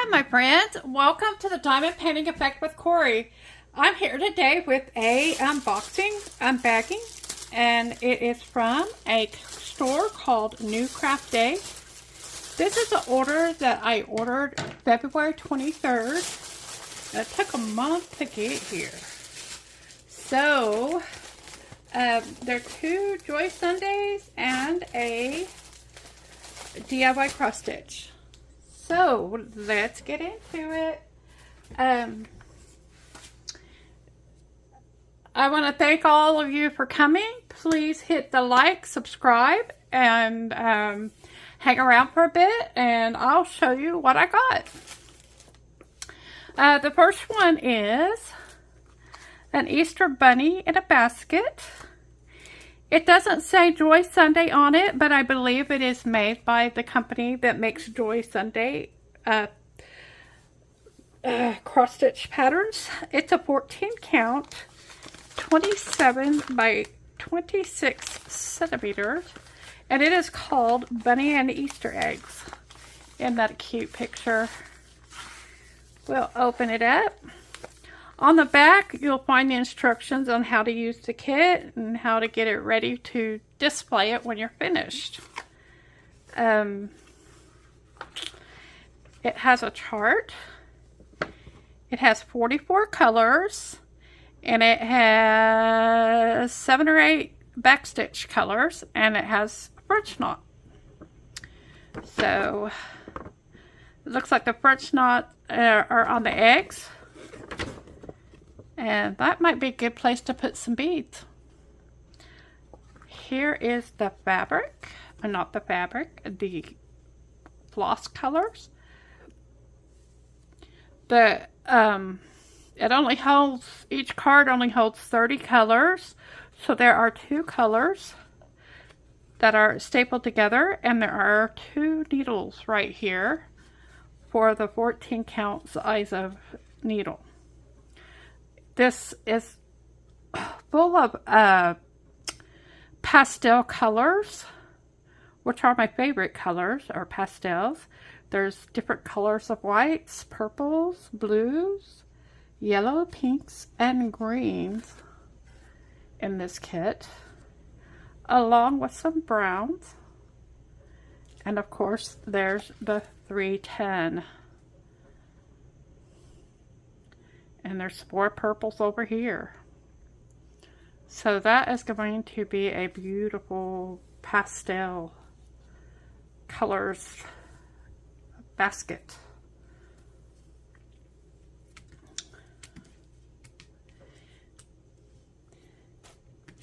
my friends. Welcome to the Diamond Painting Effect with Cori. I'm here today with a unbagging, and it is from a store called Newcraftday. This is an order that I ordered February 23rd. It took a month to get here. So, there are 2 Joy Sundays and a DIY cross stitch. So let's get into it. I want to thank all of you for coming. Please hit the like, subscribe, and hang around for a bit, and I'll show you what I got. The first one is an Easter bunny in a basket. It doesn't say Joy Sunday on it, but I believe it is made by the company that makes Joy Sunday cross-stitch patterns. It's a 14 count, 27 by 26 centimeters, and it is called Bunny and Easter Eggs. Isn't that a cute picture? We'll open it up. On the back, you'll find the instructions on how to use the kit and how to get it ready to display it when you're finished. It has a chart. It has 44 colors, and it has 7 or 8 backstitch colors, and it has a French knot. So, it looks like the French knot are on the eggs. And that might be a good place to put some beads. Here is the fabric, not the fabric, the floss colors. It only holds, each card only holds 30 colors. So there are 2 colors that are stapled together, and there are 2 needles right here for the 14 count size of needle. This is full of pastel colors, which are my favorite colors, are pastels. There's different colors of whites, purples, blues, yellow, pinks, and greens in this kit, along with some browns. And of course, there's the 310. And there's 4 purples over here. So that is going to be a beautiful pastel colors basket.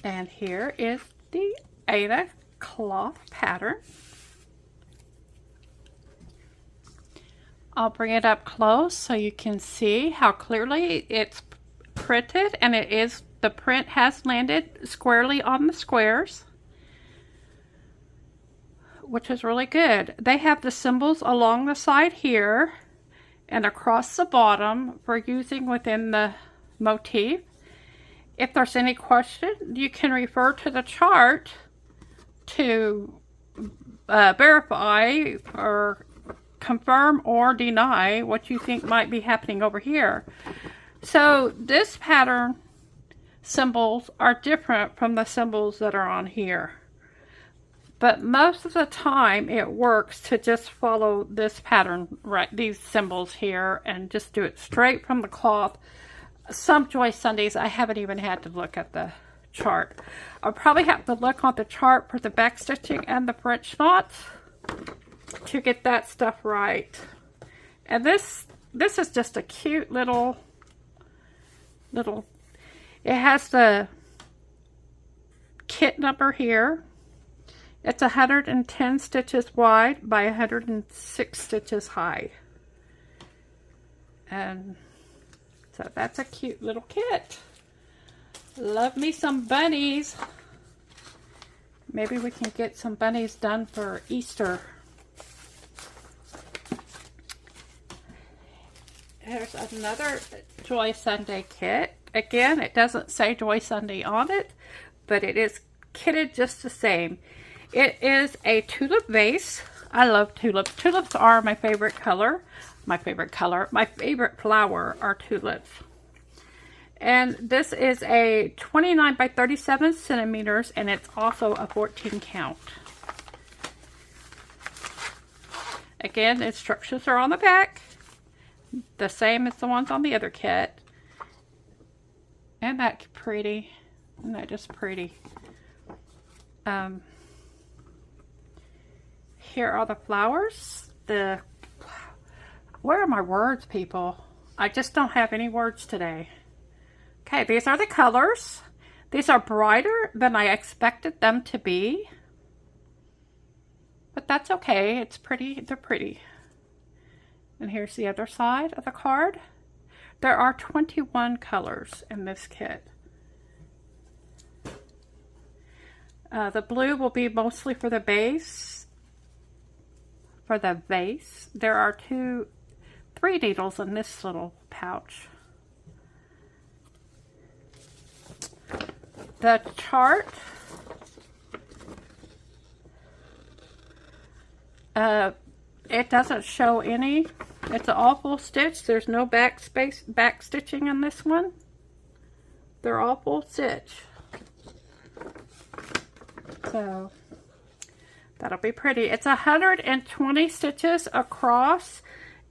And here is the Ada cloth pattern. I'll bring it up close so you can see how clearly it's printed, and the print has landed squarely on the squares, which is really good. They have the symbols along the side here and across the bottom for using within the motif. If there's any question, you can refer to the chart to verify or confirm or deny what you think might be happening over here. So this pattern symbols are different from the symbols that are on here, but most of the time it works to just follow this pattern, right, these symbols here, and just do it straight from the cloth. Some Joy Sundays I haven't even had to look at the chart. I'll probably have to look on the chart for the back stitching and the French knots to get that stuff right. And this is just a cute little, it has the kit number here. It's 110 stitches wide by 106 stitches high. And so that's a cute little kit. Love me some bunnies. Maybe we can get some bunnies done for Easter. There's another Joy Sunday kit. Again, it doesn't say Joy Sunday on it, but it is kitted just the same. It is a tulip vase. I love tulips. Tulips are my favorite color. My favorite flower are tulips. And this is a 29 by 37 centimeters, and it's also a 14 count. Again, instructions are on the back, the same as the ones on the other kit. Isn't that pretty? Isn't that just pretty? Here are the flowers. Where are my words, people? I just don't have any words today. Okay, these are the colors. These are brighter than I expected them to be. But that's okay. It's pretty. They're pretty. And here's the other side of the card. There are 21 colors in this kit. The blue will be mostly for the base. For the vase, there are 3 needles in this little pouch. The chart, it doesn't show any. It's all full stitch. There's no back stitching in this one. They're all full stitch. So that'll be pretty. It's 120 stitches across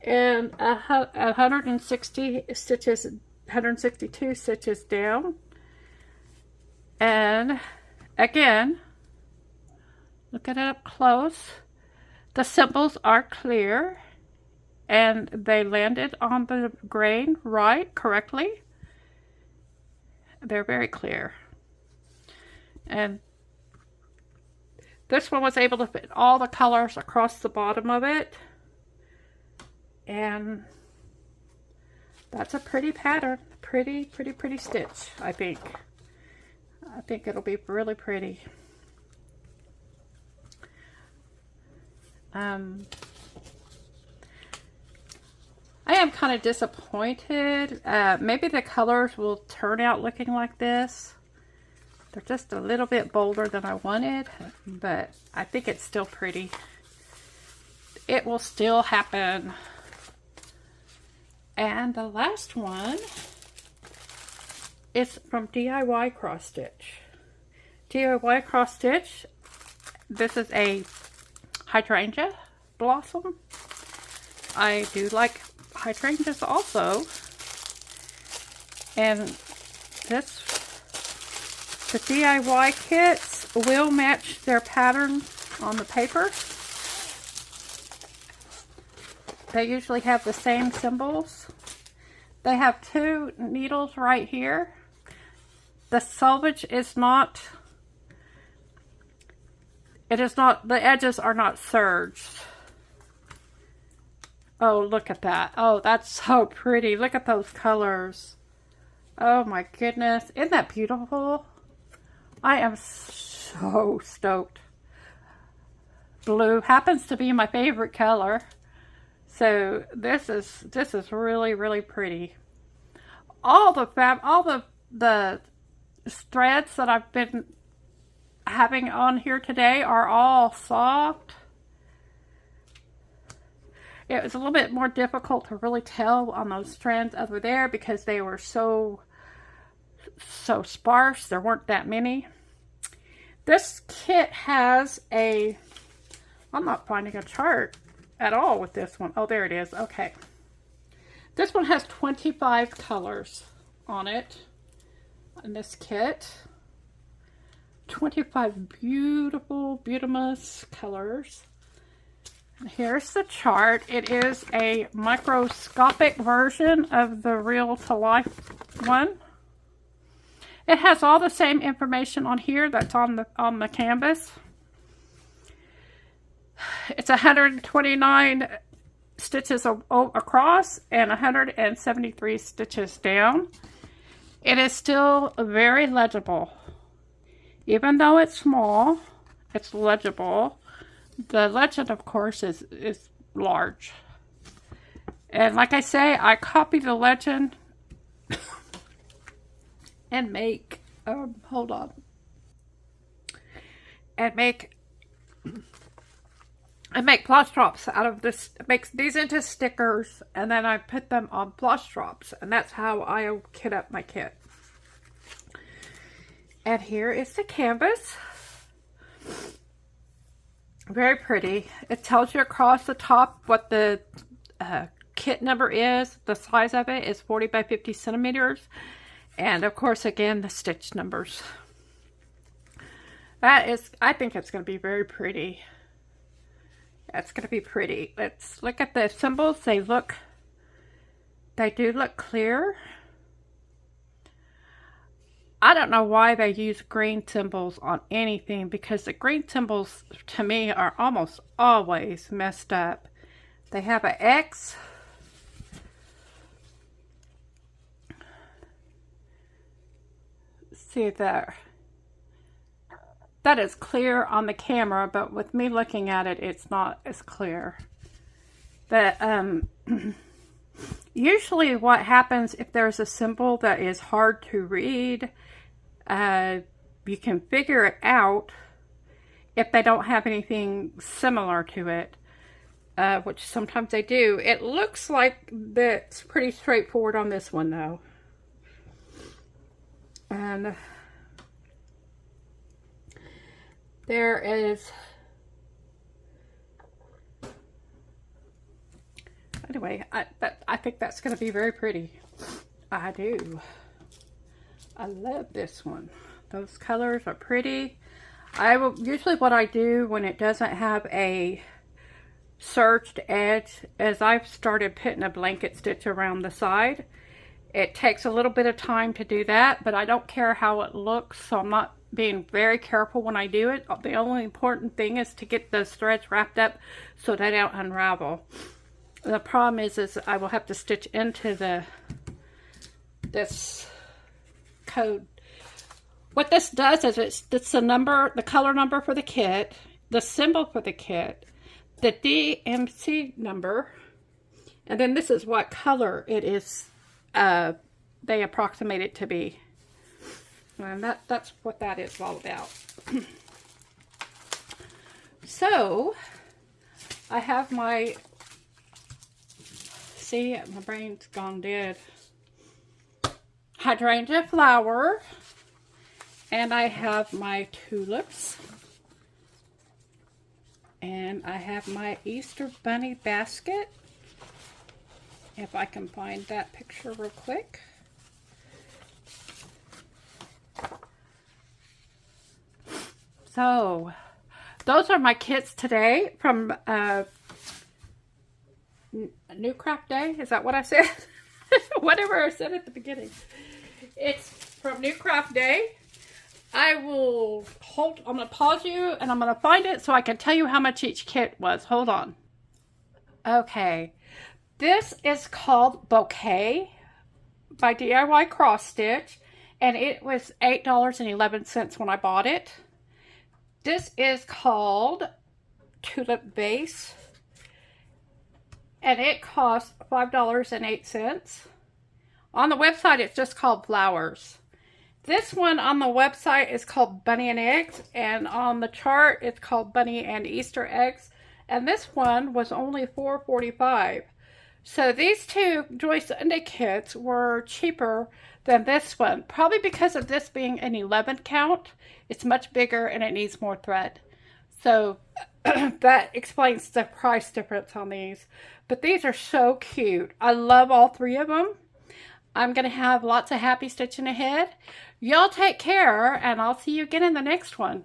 and 160 stitches, 162 stitches down. And again, look at it up close. The symbols are clear and they landed on the grain correctly. They're very clear. And this one was able to fit all the colors across the bottom of it. And that's a pretty pattern. Pretty stitch, I think. I think it'll be really pretty. I am kind of disappointed. Maybe the colors will turn out looking like this. They're just a little bit bolder than I wanted, but I think it's still pretty. It will still happen. And the last one is from DIY Cross Stitch. DIY Cross Stitch, this is a hydrangea blossom. I do like hydrangeas also. And the DIY kits will match their pattern on the paper. They usually have the same symbols. They have 2 needles right here. The selvage is not, the edges are not serged. Oh, look at that. Oh, that's so pretty. Look at those colors. Oh my goodness. Isn't that beautiful? I am so stoked. Blue happens to be my favorite color. So this is really pretty. All the threads that I've been having on here today are all soft. It was a little bit more difficult to really tell on those strands over there because they were so sparse. There weren't that many. This kit has I'm not finding a chart at all with this one. Oh, there it is. Okay. This one has 25 colors on it in this kit. 25 beautiful, beautimous colors. And here's the chart. It is a microscopic version of the real to life one. It has all the same information on here that's on the canvas. It's 129 stitches across and 173 stitches down. It is still very legible. Even though it's small, it's legible. The legend, of course, is large. And like I say, I copy the legend and make, hold on, and make I make plush drops out of this, makes these into stickers, and then I put them on plush drops, and that's how I kit up my kit. And here is the canvas. Very pretty. It tells you across the top what the kit number is. The size of it is 40 by 50 centimeters. And of course, again, the stitch numbers. That is, I think it's going to be very pretty. That's going to be pretty. Let's look at the symbols. They do look clear. I don't know why they use green symbols on anything, because the green symbols to me are almost always messed up. They have an X. See there. That is clear on the camera, but with me looking at it, it's not as clear. But usually what happens if there's a symbol that is hard to read, you can figure it out if they don't have anything similar to it, which sometimes they do. It looks like that's pretty straightforward on this one, though. And there is, anyway, I think that's going to be very pretty. I do. I love this one. Those colors are pretty. Usually what I do when it doesn't have a serged edge is I've started putting a blanket stitch around the side. It takes a little bit of time to do that, but I don't care how it looks, so I'm not being very careful when I do it. The only important thing is to get those threads wrapped up so they don't unravel. The problem is I will have to stitch into this code. What this does is it's the number, the color number for the kit, the symbol for the kit, the DMC number, and then this is what color it is they approximate it to be. And that's what that is all about. So I have my, see, my brain's gone dead, hydrangea flower, and I have my tulips, and I have my Easter bunny basket. If I can find that picture real quick. So those are my kits today from Newcraftday. Is that what I said? Whatever I said at the beginning. It's from Newcraftday. I will hold, I'm going to pause you and I'm going to find it so I can tell you how much each kit was. Hold on. Okay. This is called Bouquet by DIY Cross Stitch, and it was $8.11 when I bought it. This is called Tulip Vase, and it cost $5.08. On the website, it's just called Flowers. This one on the website is called Bunny and Eggs, and on the chart, it's called Bunny and Easter Eggs, and this one was only $4.45. So these two Joy Sunday kits were cheaper than this one, probably because of this being an 11 count. It's much bigger and it needs more thread. So that explains the price difference on these. But these are so cute. I love all three of them. I'm going to have lots of happy stitching ahead. Y'all take care, and I'll see you again in the next one.